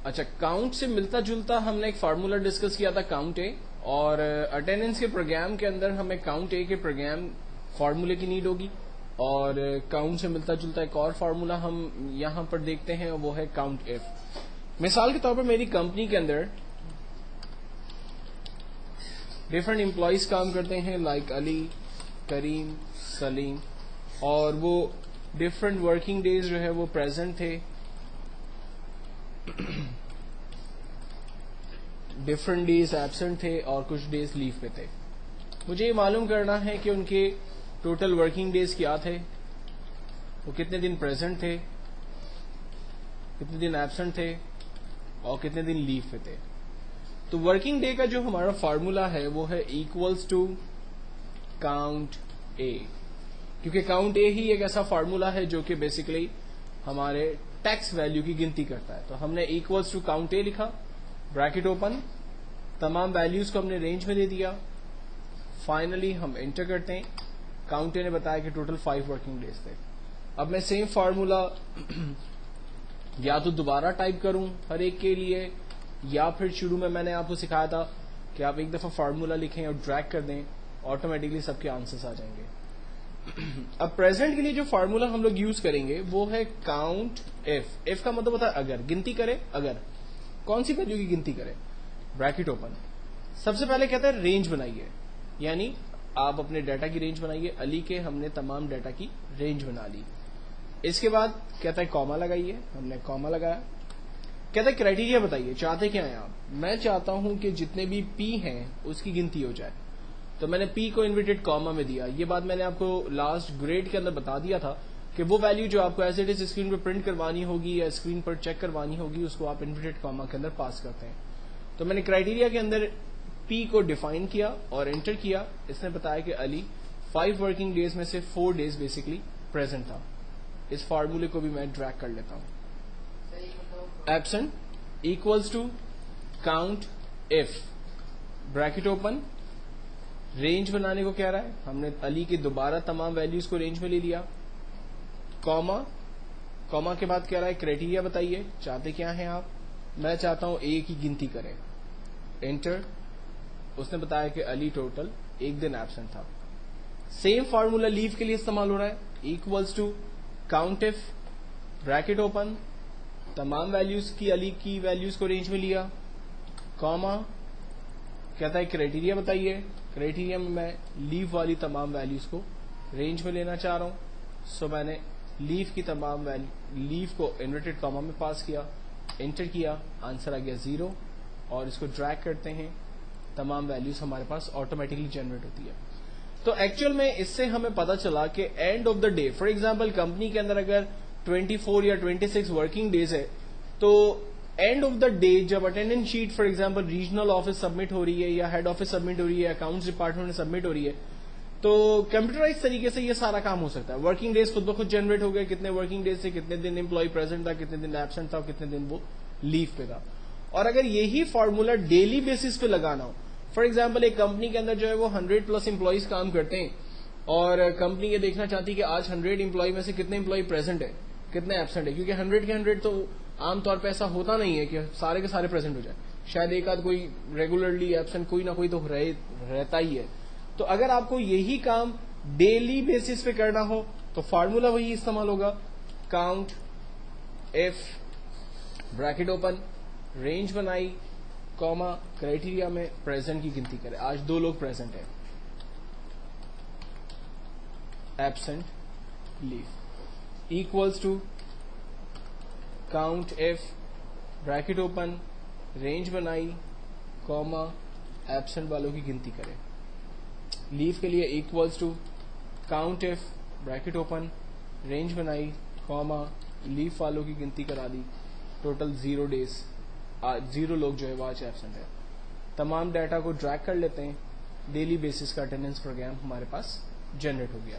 اچھا کاؤنٹ سے ملتا جلتا ہم نے ایک فارمولا ڈسکس کیا تھا کاؤنٹ اے, اور اٹینڈنس کے پروگرام کے اندر ہمیں کاؤنٹ اے کے پروگرام فارمولے کی نیڈ ہوگی, اور کاؤنٹ سے ملتا جلتا ایک اور فارمولا ہم یہاں پر دیکھتے ہیں, وہ ہے کاؤنٹ ایف. مثال کے طور پر میری کمپنی کے اندر ڈفرنٹ امپلائیز کام کرتے ہیں, لائک علی, کریم, سلیم, اور وہ ڈفرنٹ ورکنگ ڈیز جو ہے وہ پریزنٹ تھے, ڈفرنٹ ڈیز ایبسنٹ تھے, اور کچھ ڈیز لیو پہ تھے. مجھے یہ معلوم کرنا ہے کہ ان کے ٹوٹل ورکنگ ڈیز کیا تھے, وہ کتنے دن پریزنٹ تھے, کتنے دن ایبسنٹ تھے, اور کتنے دن لیو پہ تھے. تو ورکنگ ڈے کا جو ہمارا فارمولا ہے وہ ہے ایکولز ٹو کاؤنٹ اے, کیونکہ کاؤنٹ اے ہی ایک ایسا فارمولا ہے جو کہ بیسیکلی ہمارے ٹیکس ویلیو کی گنتی کرتا ہے. تو ہم نے ایکولز ٹو کاؤنٹ اے لکھا, بریکٹ اوپن, تمام ویلیوز کو ہم نے رینج میں دے دیا, فائنلی ہم انٹر کرتے ہیں. کاؤنٹ اے نے بتایا کہ ٹوٹل 5 ورکنگ ڈیز تھے. اب میں سیم فارمولا یا تو دوبارہ ٹائپ کروں ہر ایک کے لیے, یا پھر شروع میں نے آپ کو سکھایا تھا کہ آپ ایک دفعہ فارمولا لکھیں اور ڈریگ کر دیں, آٹومیٹکلی سب کے آنسرز آ جائیں گے. اب پریزنٹ کے لیے جو فارمولا ہم لوگ یوز کریں گے وہ ہے کاؤنٹ ایف. ایف کا مطلب ہوتا ہے اگر, گنتی کرے, اگر کون سی ویلیو کی گنتی کرے, بریکٹ اوپن. سب سے پہلے کہتا ہے رینج بنائیے, یعنی آپ اپنے ڈیٹا کی رینج بنائیے. علی کے ہم نے تمام ڈیٹا کی رینج بنا لی. اس کے بعد کہتا ہے کاما لگائیے, ہم نے کاما لگایا. کہتا ہے کرائٹیریا بتائیے, چاہتے کیا ہیں آپ. میں چاہتا ہوں کہ جتنے بھی پی ہیں اس کی گنتی ہو جائے, تو میں نے پی کو انورٹڈ کاما میں دیا. یہ بات میں نے آپ کو لاسٹ گریڈ کے اندر بتا دیا تھا کہ وہ ویلیو جو آپ کو ایز اٹ از اسکرین پہ پرنٹ کروانی ہوگی یا اسکرین پر چیک کروانی ہوگی, اس کو آپ انورٹڈ کاما کے اندر پاس کرتے ہیں. تو میں نے کرائٹیریا کے اندر پی کو ڈیفائن کیا اور انٹر کیا. اس نے بتایا کہ علی 5 ورکنگ ڈیز میں سے 4 ڈیز بیسکلی پریزنٹ تھا. اس فارمولے کو بھی میں ڈریگ کر لیتا ہوں. Absent equals to count if, bracket open, range بنانے کو کہہ رہا ہے, ہم نے علی کے دوبارہ تمام ویلیوز کو رینج میں لے لیا. کاما, کاما کے بعد کہہ رہا ہے کرائٹیریا بتائیے, چاہتے کیا ہیں آپ. میں چاہتا ہوں اے کی گنتی کریں, انٹر. اس نے بتایا کہ علی ٹوٹل 1 دن ایبسنٹ تھا. سیم فارمولا لیو کے لیے استعمال ہو رہا ہے, equals to count if, bracket open, تمام ویلیوز کی علی کی ویلیوز کو رینج میں لیا, کاما, کہتا ہے کرائٹیریا بتائیے. کرائٹیریا میں لیو والی تمام ویلیوز کو رینج میں لینا چاہ رہا ہوں. سو میں نے لیو کی تمام لیو کو انورٹڈ کاما میں پاس کیا, انٹر کیا, آنسر آ گیا 0. اور اس کو ڈریگ کرتے ہیں, تمام ویلیوز ہمارے پاس آٹومیٹکلی جنریٹ ہوتی ہے. تو ایکچوئل میں اس سے ہمیں پتا چلا کہ and of the day, for example company کے اندر اگر 24 یا 26 ورکنگ ڈیز ہے, تو اینڈ آف دا ڈے جب attendance sheet for example regional office submit ہو رہی ہے یا ہیڈ آفس سبمٹ ہو رہی ہے, اکاؤنٹس ڈپارٹمنٹ میں سبمٹ ہو رہی ہے, تو کمپیوٹرائز طریقے سے یہ سارا کام ہو سکتا ہے. ورکنگ ڈیز خود بخود جنریٹ ہو گئے, کتنے ورکنگ ڈیز تھے, کتنے دن امپلائی پریزنٹ تھا, کتنے دن ایبسنٹ تھا, اور کتنے دن وہ لیو پہ تھا. اور اگر یہی فارمولا ڈیلی بیسس پہ لگانا ہو, فار ایگزامپل ایک کمپنی کے اندر جو ہے وہ 100+ امپلائیز کام کرتے ہیں, اور کمپنی یہ دیکھنا چاہتی ہے کہ آج 100 امپلائی میں سے کتنے امپلائی پریزنٹ ہے, کتنے ایبسنٹ ہے, کیونکہ 100 کے 100 تو عام طور پہ ایسا ہوتا نہیں ہے کہ سارے کے سارے پریزنٹ ہو جائے, شاید ایک آدھ کوئی ریگولرلی ایبسنٹ کوئی نہ کوئی تو رہتا ہی ہے. تو اگر آپ کو یہی کام ڈیلی بیسس پہ کرنا ہو تو فارمولا وہی استعمال ہوگا, count if, bracket open, range بنائی, کاما, کرائٹیریا میں پریزنٹ کی گنتی کرے. آج 2 لوگ پریزنٹ ہیں, absent, leave, equals to count if, bracket open, range بنائی, کاما, ایبسنٹ والوں کی گنتی کرے. لیو کے لیے equals to count if, bracket open, range بنائی, کاما, لیو والوں کی گنتی کرا دی. ٹوٹل 0 ڈیز, 0 لوگ جو ہے وہ آج ایبسنٹ ہے. تمام ڈیٹا کو ڈریگ کر لیتے ہیں, ڈیلی بیسس کا اٹینڈنس پروگرام ہمارے پاس جنریٹ ہو گیا.